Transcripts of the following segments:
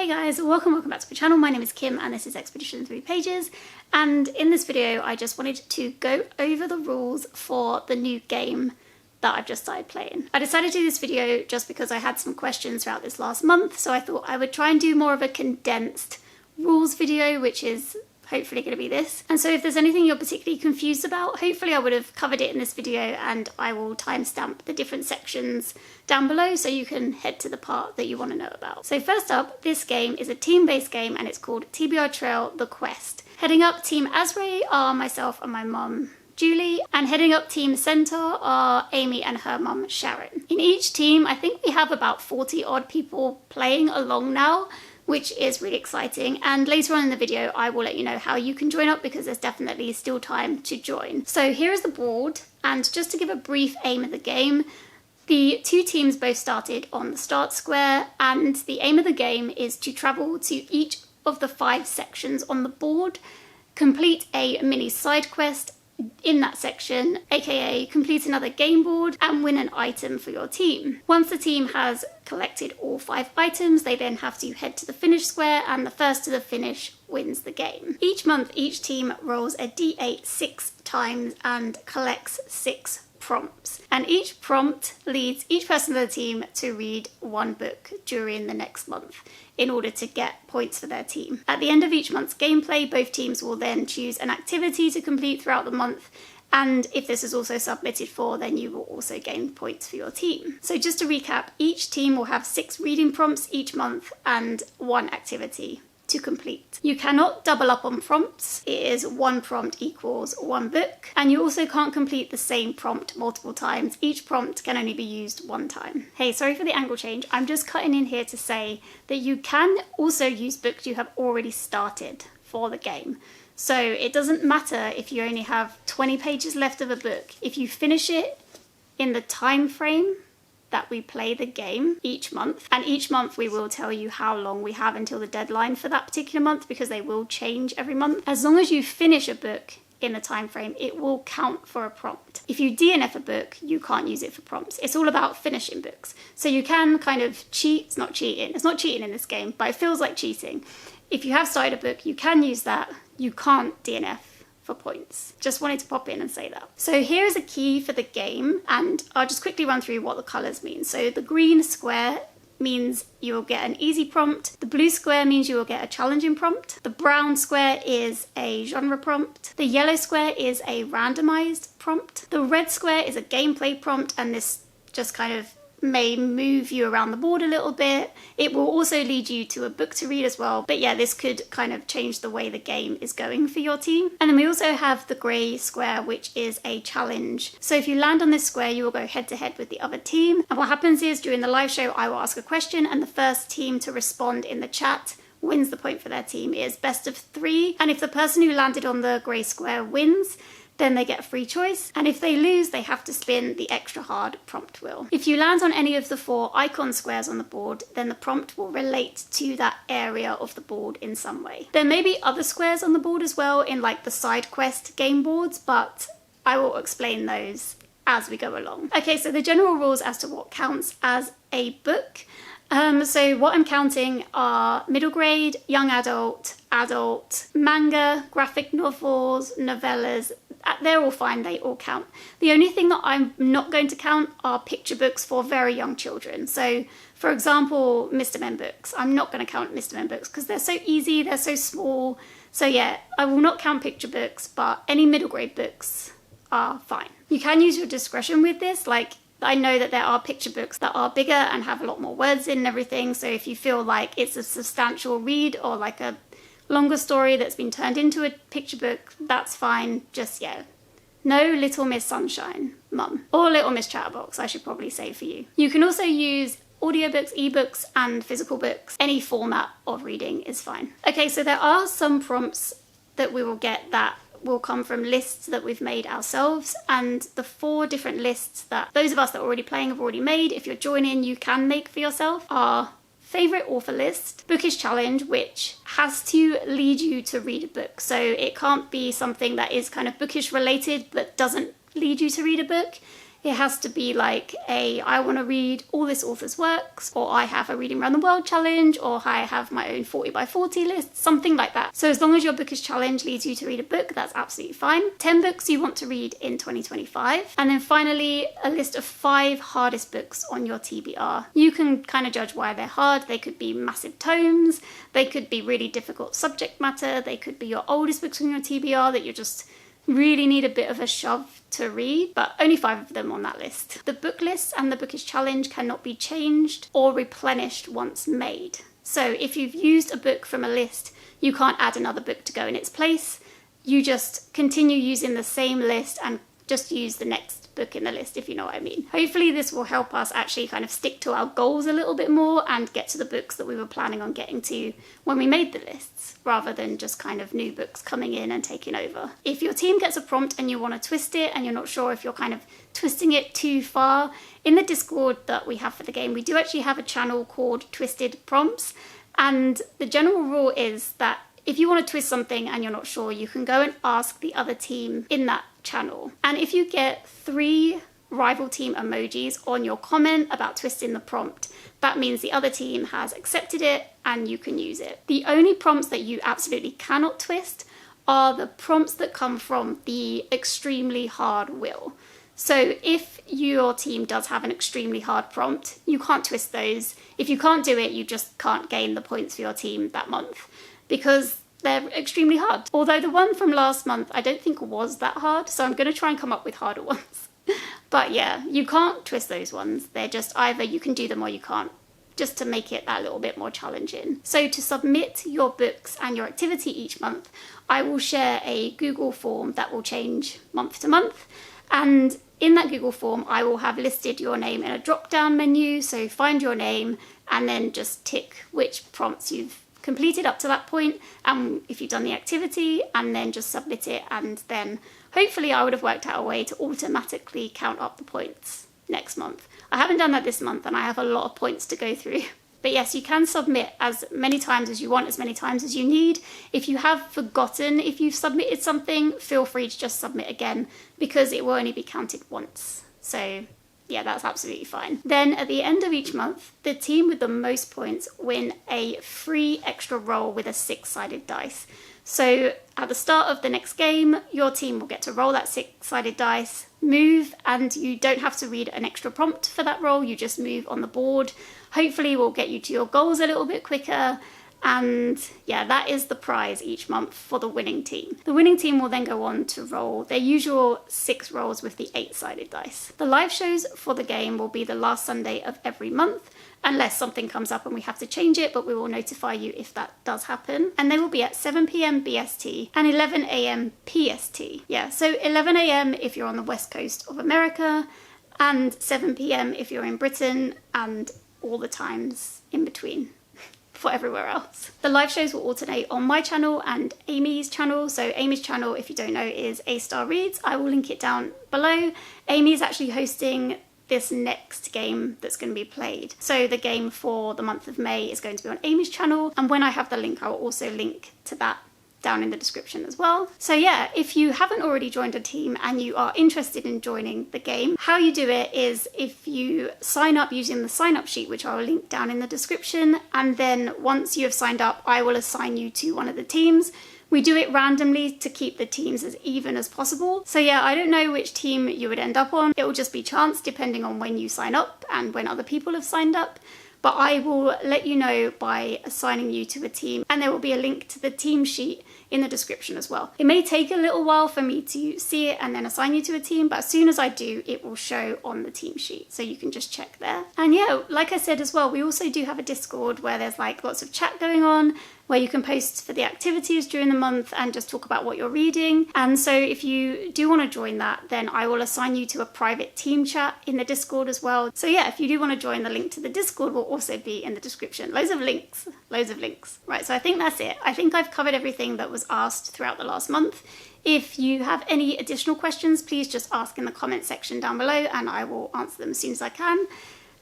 Hey guys, welcome back to my channel. My name is Kim and this is Expedition 3 Pages, and in this video I just wanted to go over the rules for the new game that I've just started playing. I decided to do this video just because I had some questions throughout this last month, so I thought I would try and do more of a condensed rules video, which is hopefully going to be this. And so if there's anything you're particularly confused about, hopefully I would have covered it in this video, and I will timestamp the different sections down below so you can head to the part that you want to know about. So first up, this game is a team-based game and it's called TBR Trail The Quest. Heading up Team Asray are myself and my mum Julie, and heading up Team Centaur are Amy and her mum Sharon. In each team, I think we have about 40 odd people playing along now, which is really exciting, and later on in the video I will let you know how you can join up, because there's definitely still time to join. So here is the board, and just to give a brief aim of the game, the two teams both started on the start square, and the aim of the game is to travel to each of the 5 sections on the board, complete a mini side quest in that section, aka complete another game board, and win an item for your team. Once the team has collected all 5 items, they then have to head to the finish square, and the first to the finish wins the game. Each month, each team rolls a d8 6 times and collects 6 prompts, and each prompt leads each person of the team to read 1 book during the next month in order to get points for their team. At the end of each month's gameplay, both teams will then choose an activity to complete throughout the month, and if this is also submitted for, then you will also gain points for your team. So just to recap, each team will have 6 reading prompts each month and 1 activity to complete. You cannot double up on prompts. It is 1 prompt equals 1 book, and you also can't complete the same prompt multiple times. Each prompt can only be used 1 time. Hey, sorry for the angle change. I'm just cutting in here to say that you can also use books you have already started for the game. So it doesn't matter if you only have 20 pages left of a book. If you finish it in the time frame that we play the game each month, and each month we will tell you how long we have until the deadline for that particular month, because they will change every month. As long as you finish a book in the time frame, it will count for a prompt. If you DNF a book, you can't use it for prompts. It's all about finishing books. So you can kind of cheat. It's not cheating. It's not cheating in this game, but it feels like cheating. If you have started a book, you can use that. You can't DNF for points. Just wanted to pop in and say that. So here is a key for the game, and I'll just quickly run through what the colours mean. So the green square means you will get an easy prompt. The blue square means you will get a challenging prompt. The brown square is a genre prompt. The yellow square is a randomized prompt. The red square is a gameplay prompt, and this just kind of may move you around the board a little bit. It will also lead you to a book to read as well, but yeah, this could kind of change the way the game is going for your team. And then we also have the grey square, which is a challenge. So if you land on this square, you will go head to head with the other team, and what happens is during the live show I will ask a question, and the first team to respond in the chat wins the point for their team. It is best of 3, and if the person who landed on the grey square wins, then they get a free choice, and if they lose, they have to spin the extra hard prompt wheel. If you land on any of the 4 icon squares on the board, then the prompt will relate to that area of the board in some way. There may be other squares on the board as well in like the side quest game boards, but I will explain those as we go along. Okay, so the general rules as to what counts as a book. So what I'm counting are middle grade, young adult, adult, manga, graphic novels, novellas. They're all fine, they all count. The only thing that I'm not going to count are picture books for very young children. So for example, Mr. Men books. I'm not going to count Mr. Men books because they're so easy, they're so small. So yeah, I will not count picture books, but any middle grade books are fine. You can use your discretion with this. Like, I know that there are picture books that are bigger and have a lot more words in and everything. So if you feel like it's a substantial read or like a longer story that's been turned into a picture book, that's fine. Just, yeah, no Little Miss Sunshine, Mum. Or Little Miss Chatterbox, I should probably say for you. You can also use audiobooks, ebooks, and physical books. Any format of reading is fine. Okay, so there are some prompts that we will get that will come from lists that we've made ourselves, and the 4 different lists that those of us that are already playing have already made, if you're joining, you can make for yourself, are favourite author list, bookish challenge, which has to lead you to read a book. So it can't be something that is kind of bookish related but doesn't lead you to read a book. It has to be like I want to read all this author's works, or I have a Reading Around the World challenge, or I have my own 40 by 40 list, something like that. So as long as your bookish challenge leads you to read a book, that's absolutely fine. 10 books you want to read in 2025. And then finally, a list of 5 hardest books on your TBR. You can kind of judge why they're hard. They could be massive tomes, they could be really difficult subject matter, they could be your oldest books on your TBR that you just really need a bit of a shove to read, but only 5 of them on that list. The book list and the bookish challenge cannot be changed or replenished once made. So if you've used a book from a list, you can't add another book to go in its place. You just continue using the same list and just use the next book in the list, if you know what I mean. Hopefully this will help us actually kind of stick to our goals a little bit more and get to the books that we were planning on getting to when we made the lists, rather than just kind of new books coming in and taking over. If your team gets a prompt and you want to twist it and you're not sure if you're kind of twisting it too far, in the Discord that we have for the game, we do actually have a channel called Twisted Prompts, and the general rule is that if you want to twist something and you're not sure, you can go and ask the other team in that channel. And if you get 3 rival team emojis on your comment about twisting the prompt, that means the other team has accepted it and you can use it. The only prompts that you absolutely cannot twist are the prompts that come from the extremely hard will. So if your team does have an extremely hard prompt, you can't twist those. If you can't do it, you just can't gain the points for your team that month, because they're extremely hard. Although the one from last month I don't think was that hard, so I'm going to try and come up with harder ones. But yeah, you can't twist those ones. They're just either you can do them or you can't, just to make it that little bit more challenging. So to submit your books and your activity each month, I will share a Google form that will change month to month. And in that Google form, I will have listed your name in a drop-down menu. So find your name and then just tick which prompts you've completed up to that point, and if you've done the activity, and then just submit it, and then hopefully I would have worked out a way to automatically count up the points next month. I haven't done that this month and I have a lot of points to go through. But yes, you can submit as many times as you want, as many times as you need. If you have forgotten if you've submitted something, feel free to just submit again, because it will only be counted once. So yeah, that's absolutely fine. Then at the end of each month, the team with the most points win a free extra roll with a 6-sided dice. So at the start of the next game, your team will get to roll that 6-sided dice, move, and you don't have to read an extra prompt for that roll, you just move on the board. Hopefully we'll get you to your goals a little bit quicker. And yeah, that is the prize each month for the winning team. The winning team will then go on to roll their usual 6 rolls with the 8-sided dice. The live shows for the game will be the last Sunday of every month, unless something comes up and we have to change it, but we will notify you if that does happen. And they will be at 7 p.m. BST and 11 a.m. PST. Yeah, so 11 a.m. if you're on the west coast of America, and 7 p.m. if you're in Britain, and all the times in between for everywhere else. The live shows will alternate on my channel and Amy's channel. So Amy's channel, if you don't know, is A Star Reads. I will link it down below. Amy is actually hosting this next game that's going to be played. So the game for the month of May is going to be on Amy's channel, and when I have the link, I will also link to that down in the description as well. So yeah, if you haven't already joined a team and you are interested in joining the game, how you do it is if you sign up using the sign up sheet, which I will link down in the description, and then once you have signed up, I will assign you to one of the teams. We do it randomly to keep the teams as even as possible. So yeah, I don't know which team you would end up on. It will just be chance depending on when you sign up and when other people have signed up. But I will let you know by assigning you to a team, and there will be a link to the team sheet in the description as well. It may take a little while for me to see it and then assign you to a team, but as soon as I do, it will show on the team sheet, so you can just check there. And yeah, like I said as well, we also do have a Discord where there's like lots of chat going on, where you can post for the activities during the month and just talk about what you're reading. And so if you do want to join that, then I will assign you to a private team chat in the Discord as well. So yeah, if you do want to join, the link to the Discord will also be in the description. Loads of links, loads of links. Right, so I think that's it. I think I've covered everything that was asked throughout the last month. If you have any additional questions, please just ask in the comment section down below and I will answer them as soon as I can.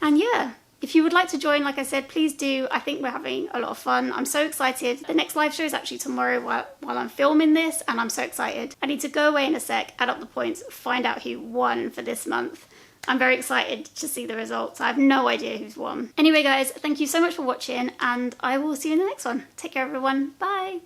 And yeah, if you would like to join, like I said, please do. I think we're having a lot of fun. I'm so excited. The next live show is actually tomorrow while I'm filming this, and I'm so excited. I need to go away in a sec, add up the points, find out who won for this month. I'm very excited to see the results. I have no idea who's won. Anyway guys, thank you so much for watching and I will see you in the next one. Take care everyone. Bye!